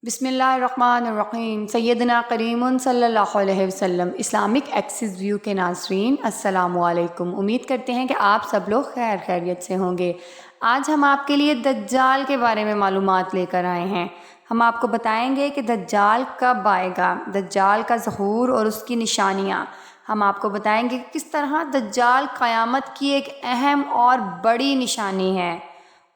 بسم اللہ الرحمن الرحیم۔ سیدنا کریم صلی اللہ علیہ وسلم۔ اسلامک ایکسس ویو کے ناظرین السلام علیکم۔ امید کرتے ہیں کہ آپ سب لوگ خیریت سے ہوں گے۔ آج ہم آپ کے لیے دجال کے بارے میں معلومات لے کر آئے ہیں۔ ہم آپ کو بتائیں گے کہ دجال کب آئے گا، دجال کا ظہور اور اس کی نشانیاں۔ ہم آپ کو بتائیں گے کہ کس طرح دجال قیامت کی ایک اہم اور بڑی نشانی ہے،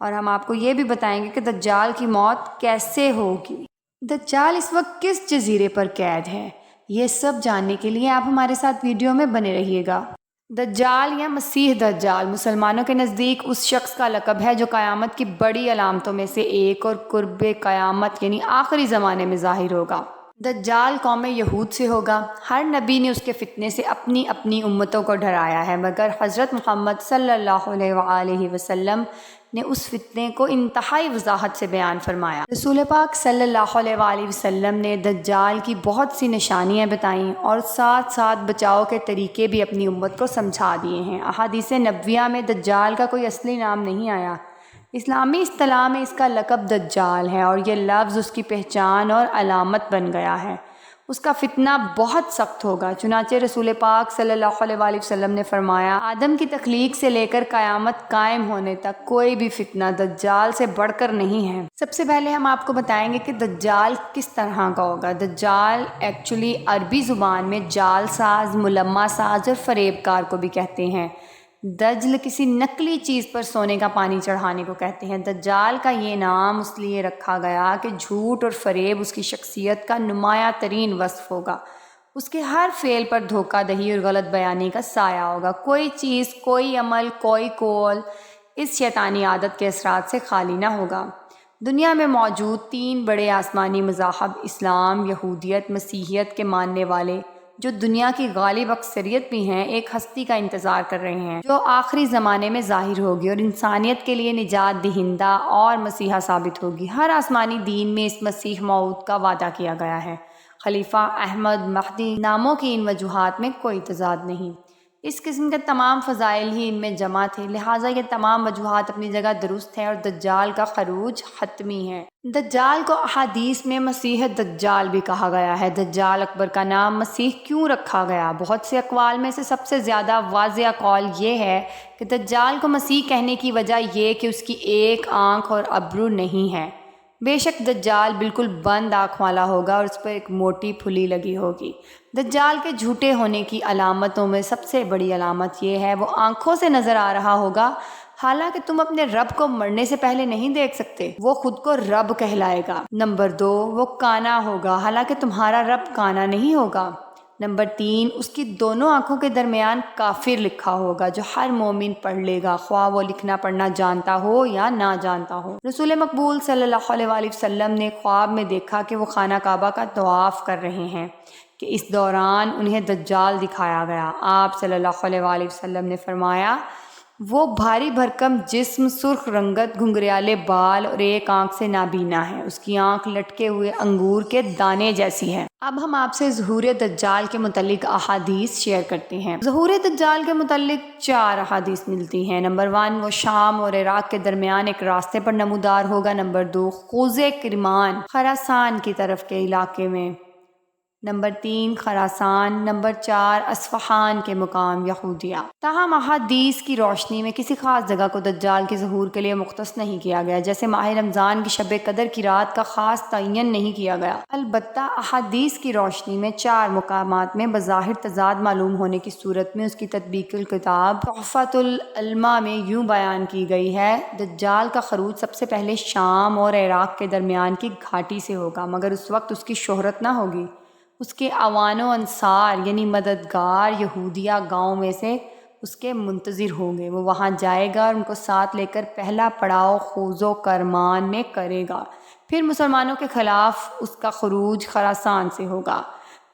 اور ہم آپ کو یہ بھی بتائیں گے کہ دجال کی موت کیسے ہوگی۔ دجال اس وقت کس جزیرے پر قید ہے، یہ سب جاننے کے لیے آپ ہمارے ساتھ ویڈیو میں بنے رہیے گا۔ دجال یا مسیح دجال مسلمانوں کے نزدیک اس شخص کا لقب ہے جو قیامت کی بڑی علامتوں میں سے ایک اور قرب قیامت یعنی آخری زمانے میں ظاہر ہوگا۔ دجال قوم یہود سے ہوگا۔ ہر نبی نے اس کے فتنے سے اپنی اپنی امتوں کو ڈرایا ہے، مگر حضرت محمد صلی اللہ علیہ وآلہ وسلم نے اس فتنے کو انتہائی وضاحت سے بیان فرمایا۔ رسول پاک صلی اللہ علیہ وآلہ وسلم نے دجال کی بہت سی نشانیاں بتائیں اور ساتھ ساتھ بچاؤ کے طریقے بھی اپنی امت کو سمجھا دیے ہیں۔ احادیث نبویہ میں دجال کا کوئی اصلی نام نہیں آیا۔ اسلامی اصطلاح میں اس کا لقب دجال ہے، اور یہ لفظ اس کی پہچان اور علامت بن گیا ہے۔ اس کا فتنہ بہت سخت ہوگا، چنانچہ رسول پاک صلی اللہ علیہ وآلہ وسلم نے فرمایا، آدم کی تخلیق سے لے کر قیامت قائم ہونے تک کوئی بھی فتنہ دجال سے بڑھ کر نہیں ہے۔ سب سے پہلے ہم آپ کو بتائیں گے کہ دجال کس طرح کا ہوگا۔ دجال ایکچولی عربی زبان میں جال ساز، ملمہ ساز اور فریب کار کو بھی کہتے ہیں۔ دجل کسی نقلی چیز پر سونے کا پانی چڑھانے کو کہتے ہیں۔ دجال کا یہ نام اس لیے رکھا گیا کہ جھوٹ اور فریب اس کی شخصیت کا نمایاں ترین وصف ہوگا۔ اس کے ہر فعل پر دھوکہ دہی اور غلط بیانی کا سایہ ہوگا۔ کوئی چیز، کوئی عمل، کوئی قول اس شیطانی عادت کے اثرات سے خالی نہ ہوگا۔ دنیا میں موجود 3 بڑے آسمانی مذاہب اسلام، یہودیت، مسیحیت کے ماننے والے، جو دنیا کی غالب اکثریت بھی ہیں، ایک ہستی کا انتظار کر رہے ہیں جو آخری زمانے میں ظاہر ہوگی اور انسانیت کے لیے نجات دہندہ اور مسیحا ثابت ہوگی۔ ہر آسمانی دین میں اس مسیح موعود کا وعدہ کیا گیا ہے۔ خلیفہ، احمد، مہدی ناموں کی ان وجوہات میں کوئی تضاد نہیں۔ اس قسم کے تمام فضائل ہی ان میں جمع تھے، لہٰذا یہ تمام وجوہات اپنی جگہ درست ہیں اور دجال کا خروج حتمی ہے۔ دجال کو احادیث میں مسیح دجال بھی کہا گیا ہے۔ دجال اکبر کا نام مسیح کیوں رکھا گیا؟ بہت سے اقوال میں سے سب سے زیادہ واضح قول یہ ہے کہ دجال کو مسیح کہنے کی وجہ یہ کہ اس کی ایک آنکھ اور ابرو نہیں ہے۔ بے شک دجال بالکل بند آنکھ والا ہوگا اور اس پر ایک موٹی پھلی لگی ہوگی۔ دجال کے جھوٹے ہونے کی علامتوں میں سب سے بڑی علامت یہ ہے، وہ آنکھوں سے نظر آ رہا ہوگا، حالانکہ تم اپنے رب کو مرنے سے پہلے نہیں دیکھ سکتے۔ وہ خود کو رب کہلائے گا۔ نمبر 2، وہ کانا ہوگا، حالانکہ تمہارا رب کانا نہیں ہوگا۔ نمبر 3، اس کی دونوں آنکھوں کے درمیان کافر لکھا ہوگا، جو ہر مومن پڑھ لے گا، خواہ وہ لکھنا پڑھنا جانتا ہو یا نہ جانتا ہو۔ رسول مقبول صلی اللہ علیہ وآلہ وسلم نے خواب میں دیکھا کہ وہ خانہ کعبہ کا طواف کر رہے ہیں کہ اس دوران انہیں دجال دکھایا گیا۔ آپ صلی اللہ علیہ وآلہ وسلم نے فرمایا، وہ بھاری بھرکم جسم، سرخ رنگت، گھنگریالے بال اور ایک آنکھ سے نابینا ہے۔ اس کی آنکھ لٹکے ہوئے انگور کے دانے جیسی ہے۔ اب ہم آپ سے ظہور دجال کے متعلق احادیث شیئر کرتے ہیں۔ ظہور دجال کے متعلق 4 احادیث ملتی ہیں۔ نمبر 1، وہ شام اور عراق کے درمیان ایک راستے پر نمودار ہوگا۔ نمبر 2، خوض کرمان، خراسان کی طرف کے علاقے میں۔ نمبر 3، خراسان۔ نمبر 4، اصفہان کے مقام یہودیہ۔ تاہم احادیث کی روشنی میں کسی خاص جگہ کو دجال کے ظہور کے لیے مختص نہیں کیا گیا، جیسے ماہ رمضان کی شب قدر کی رات کا خاص تعین نہیں کیا گیا۔ البتہ احادیث کی روشنی میں 4 مقامات میں بظاہر تضاد معلوم ہونے کی صورت میں اس کی تطبیق الکتاب تحفۃ العلماء میں یوں بیان کی گئی ہے، دجال کا خروج سب سے پہلے شام اور عراق کے درمیان کی گھاٹی سے ہوگا، مگر اس وقت اس کی شہرت نہ ہوگی۔ اس کے اعوان و انصار یعنی مددگار یہودیہ گاؤں میں سے اس کے منتظر ہوں گے۔ وہ وہاں جائے گا اور ان کو ساتھ لے کر پہلا پڑاؤ خوض و کرمان میں کرے گا، پھر مسلمانوں کے خلاف اس کا خروج خراسان سے ہوگا۔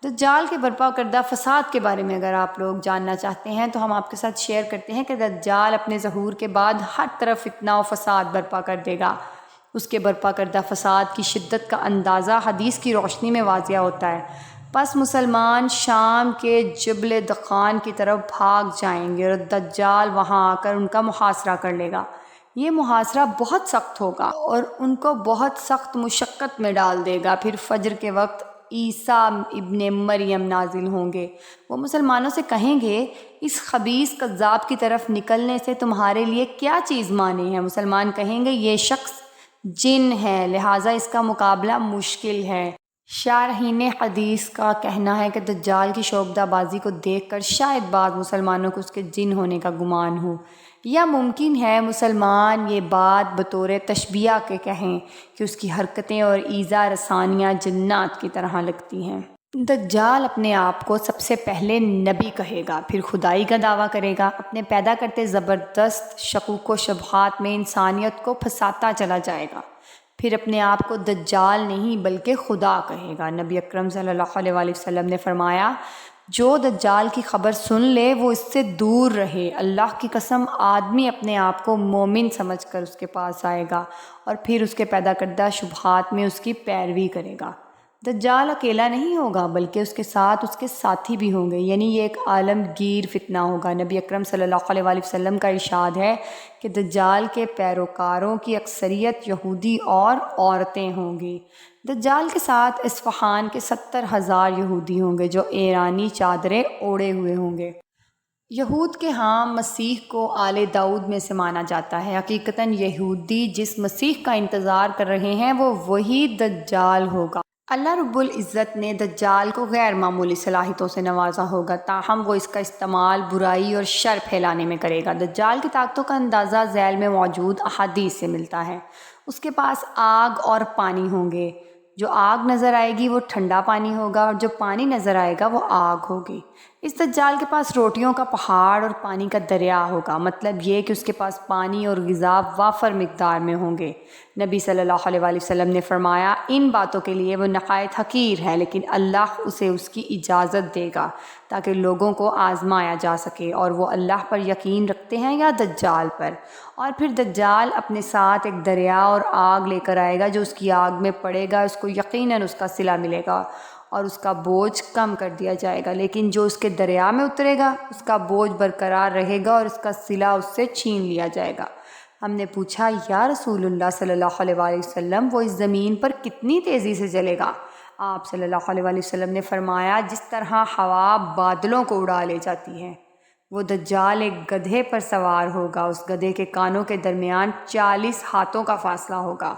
دجال کے برپا کردہ فساد کے بارے میں اگر آپ لوگ جاننا چاہتے ہیں تو ہم آپ کے ساتھ شیئر کرتے ہیں کہ دجال اپنے ظہور کے بعد ہر طرف فتنہ و فساد برپا کر دے گا۔ اس کے برپا کردہ فساد کی شدت کا اندازہ حدیث کی روشنی میں واضح ہوتا ہے۔ پس مسلمان شام کے جبل دخان کی طرف بھاگ جائیں گے اور دجال وہاں آ کر ان کا محاصرہ کر لے گا۔ یہ محاصرہ بہت سخت ہوگا اور ان کو بہت سخت مشقت میں ڈال دے گا۔ پھر فجر کے وقت عیسیٰ ابن مریم نازل ہوں گے۔ وہ مسلمانوں سے کہیں گے اس خبیث کذاب کی طرف نکلنے سے تمہارے لیے کیا چیز مانی ہے؟ مسلمان کہیں گے یہ شخص جن ہے، لہٰذا اس کا مقابلہ مشکل ہے۔ شارحین حدیث کا کہنا ہے کہ دجال کی شعبدہ بازی کو دیکھ کر شاید بعض مسلمانوں کو اس کے جن ہونے کا گمان ہو، یا ممکن ہے مسلمان یہ بات بطور تشبیہ کے کہیں کہ اس کی حرکتیں اور ایذا رسانیاں جنات کی طرح لگتی ہیں۔ دجال اپنے آپ کو سب سے پہلے نبی کہے گا، پھر خدائی کا دعویٰ کرے گا، اپنے پیدا کرتے زبردست شکوک و شبہات میں انسانیت کو پھنساتا چلا جائے گا، پھر اپنے آپ کو دجال نہیں بلکہ خدا کہے گا۔ نبی اکرم صلی اللہ علیہ وآلہ وسلم نے فرمایا جو دجال کی خبر سن لے وہ اس سے دور رہے۔ اللہ کی قسم آدمی اپنے آپ کو مومن سمجھ کر اس کے پاس آئے گا اور پھر اس کے پیدا کردہ شبہات میں اس کی پیروی کرے گا۔ دجال اکیلا نہیں ہوگا بلکہ اس کے ساتھ اس کے ساتھی بھی ہوں گے، یعنی یہ ایک عالمگیر فتنہ ہوگا۔ نبی اکرم صلی اللہ علیہ وآلہ وسلم کا ارشاد ہے کہ دجال کے پیروکاروں کی اکثریت یہودی اور عورتیں ہوں گی۔ دجال کے ساتھ اصفہان کے 70,000 یہودی ہوں گے جو ایرانی چادریں اوڑے ہوئے ہوں گے۔ یہود کے ہاں مسیح کو آل داؤد میں سے مانا جاتا ہے۔ حقیقتاً یہودی جس مسیح کا انتظار کر رہے ہیں وہ وہی دجال ہوگا۔ اللہ رب العزت نے دجال کو غیر معمولی صلاحیتوں سے نوازا ہوگا، تاہم وہ اس کا استعمال برائی اور شر پھیلانے میں کرے گا۔ دجال کی طاقتوں کا اندازہ ذیل میں موجود احادیث سے ملتا ہے۔ اس کے پاس آگ اور پانی ہوں گے، جو آگ نظر آئے گی وہ ٹھنڈا پانی ہوگا اور جو پانی نظر آئے گا وہ آگ ہوگی۔ اس دجال کے پاس روٹیوں کا پہاڑ اور پانی کا دریا ہوگا، مطلب یہ کہ اس کے پاس پانی اور غذا وافر مقدار میں ہوں گے۔ نبی صلی اللہ علیہ وآلہ وسلم نے فرمایا ان باتوں کے لیے وہ نہایت حقیر ہے، لیکن اللہ اسے اس کی اجازت دے گا تاکہ لوگوں کو آزمایا جا سکے، اور وہ اللہ پر یقین رکھتے ہیں یا دجال پر۔ اور پھر دجال اپنے ساتھ ایک دریا اور آگ لے کر آئے گا، جو اس کی آگ میں پڑے گا اس کو یقیناً اس کا صلہ ملے گا اور اس کا بوجھ کم کر دیا جائے گا، لیکن جو اس کے دریا میں اترے گا اس کا بوجھ برقرار رہے گا اور اس کا صلہ اس سے چھین لیا جائے گا۔ ہم نے پوچھا یا رسول اللہ صلی اللہ علیہ وآلہ وسلم وہ اس زمین پر کتنی تیزی سے چلے گا؟ آپ صلی اللہ علیہ وآلہ وسلم نے فرمایا جس طرح ہوا بادلوں کو اڑا لے جاتی ہے۔ وہ دجال ایک گدھے پر سوار ہوگا، اس گدھے کے کانوں کے درمیان 40 ہاتھوں کا فاصلہ ہوگا۔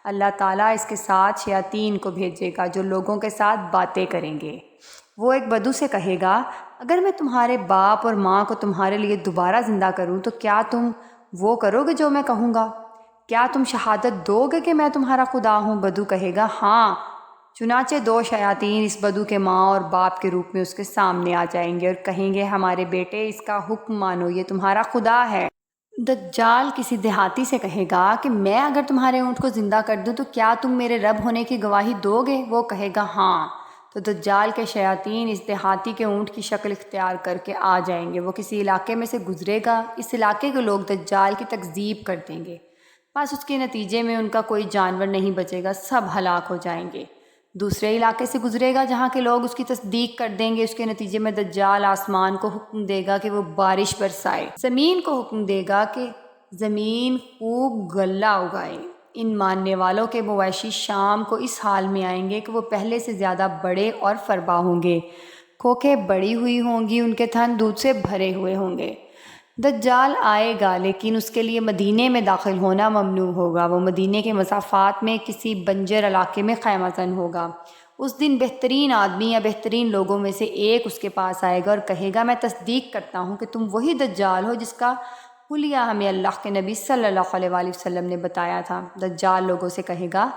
اللہ تعالیٰ اس کے ساتھ شیاطین کو بھیجے گا جو لوگوں کے ساتھ باتیں کریں گے۔ وہ ایک بدو سے کہے گا اگر میں تمہارے باپ اور ماں کو تمہارے لیے دوبارہ زندہ کروں تو کیا تم وہ کرو گے جو میں کہوں گا؟ کیا تم شہادت دو گے کہ میں تمہارا خدا ہوں؟ بدو کہے گا ہاں۔ چنانچہ 2 شیاطین اس بدو کے ماں اور باپ کے روپ میں اس کے سامنے آ جائیں گے اور کہیں گے ہمارے بیٹے اس کا حکم مانو، یہ تمہارا خدا ہے۔ دجال کسی دیہاتی سے کہے گا کہ میں اگر تمہارے اونٹ کو زندہ کر دوں تو کیا تم میرے رب ہونے کی گواہی دو گے؟ وہ کہے گا ہاں۔ تو دجال کے شیاطین اس دیہاتی کے اونٹ کی شکل اختیار کر کے آ جائیں گے۔ وہ کسی علاقے میں سے گزرے گا، اس علاقے کے لوگ دجال کی تکذیب کر دیں گے، بس اس کے نتیجے میں ان کا کوئی جانور نہیں بچے گا، سب ہلاک ہو جائیں گے۔ دوسرے علاقے سے گزرے گا جہاں کے لوگ اس کی تصدیق کر دیں گے، اس کے نتیجے میں دجال آسمان کو حکم دے گا کہ وہ بارش برسائے، زمین کو حکم دے گا کہ زمین خوب غلہ اگائے۔ ان ماننے والوں کے مویشی شام کو اس حال میں آئیں گے کہ وہ پہلے سے زیادہ بڑے اور فربا ہوں گے، کھوکھیں بڑی ہوئی ہوں گی، ان کے تھن دودھ سے بھرے ہوئے ہوں گے۔ دجال آئے گا لیکن اس کے لیے مدینے میں داخل ہونا ممنوع ہوگا، وہ مدینے کے مسافات میں کسی بنجر علاقے میں خیمہ زن ہوگا۔ اس دن بہترین آدمی یا بہترین لوگوں میں سے ایک اس کے پاس آئے گا اور کہے گا میں تصدیق کرتا ہوں کہ تم وہی دجال ہو جس کا حلیہ ہمیں اللہ کے نبی صلی اللہ علیہ وآلہ وسلم نے بتایا تھا۔ دجال لوگوں سے کہے گا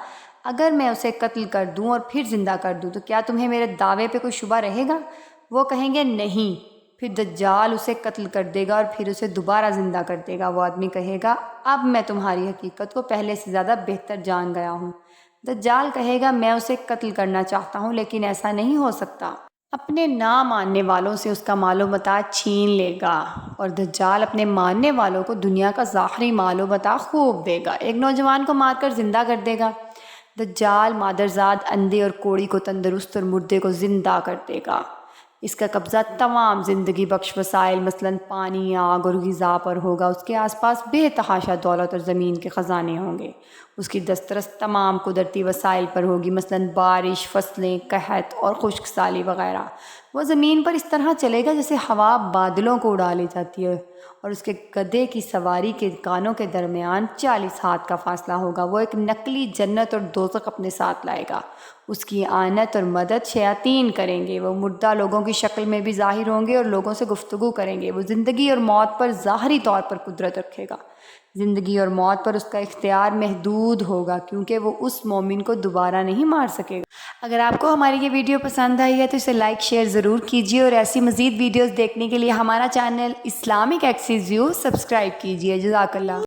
اگر میں اسے قتل کر دوں اور پھر زندہ کر دوں تو کیا تمہیں میرے دعوے پہ کوئی شبہ رہے گا؟ وہ کہیں گے نہیں۔ پھر دجال اسے قتل کر دے گا اور پھر اسے دوبارہ زندہ کر دے گا۔ وہ آدمی کہے گا اب میں تمہاری حقیقت کو پہلے سے زیادہ بہتر جان گیا ہوں۔ دجال کہے گا میں اسے قتل کرنا چاہتا ہوں لیکن ایسا نہیں ہو سکتا۔ اپنے نہ ماننے والوں سے اس کا مال و متاع چھین لے گا اور دجال اپنے ماننے والوں کو دنیا کا ظاہری مال و متاع خوب دے گا۔ ایک نوجوان کو مار کر زندہ کر دے گا۔ دجال مادرزاد اندھے اور کوڑی کو تندرست اور مردے کو زندہ کر دے گا۔ اس کا قبضہ تمام زندگی بخش وسائل مثلاً پانی، آگ اور غذا پر ہوگا۔ اس کے آس پاس بے تحاشا دولت اور زمین کے خزانے ہوں گے۔ اس کی دسترس تمام قدرتی وسائل پر ہوگی مثلاً بارش، فصلیں، قحط اور خشک سالی وغیرہ۔ وہ زمین پر اس طرح چلے گا جیسے ہوا بادلوں کو اڑا لے جاتی ہے، اور اس کے گدھے کی سواری کے کانوں کے درمیان 40 ہاتھ کا فاصلہ ہوگا۔ وہ ایک نقلی جنت اور دوزخ اپنے ساتھ لائے گا۔ اس کی اعانت اور مدد شیاطین کریں گے۔ وہ مردہ لوگوں کی شکل میں بھی ظاہر ہوں گے اور لوگوں سے گفتگو کریں گے۔ وہ زندگی اور موت پر ظاہری طور پر قدرت رکھے گا۔ زندگی اور موت پر اس کا اختیار محدود ہوگا، کیونکہ وہ اس مومن کو دوبارہ نہیں مار سکے گا۔ اگر آپ کو ہماری یہ ویڈیو پسند آئی ہے تو اسے لائک شیئر ضرور کیجیے، اور ایسی مزید ویڈیوز دیکھنے کے لیے ہمارا channel Islamic Access View subscribe کیجیے۔ جزاک اللہ۔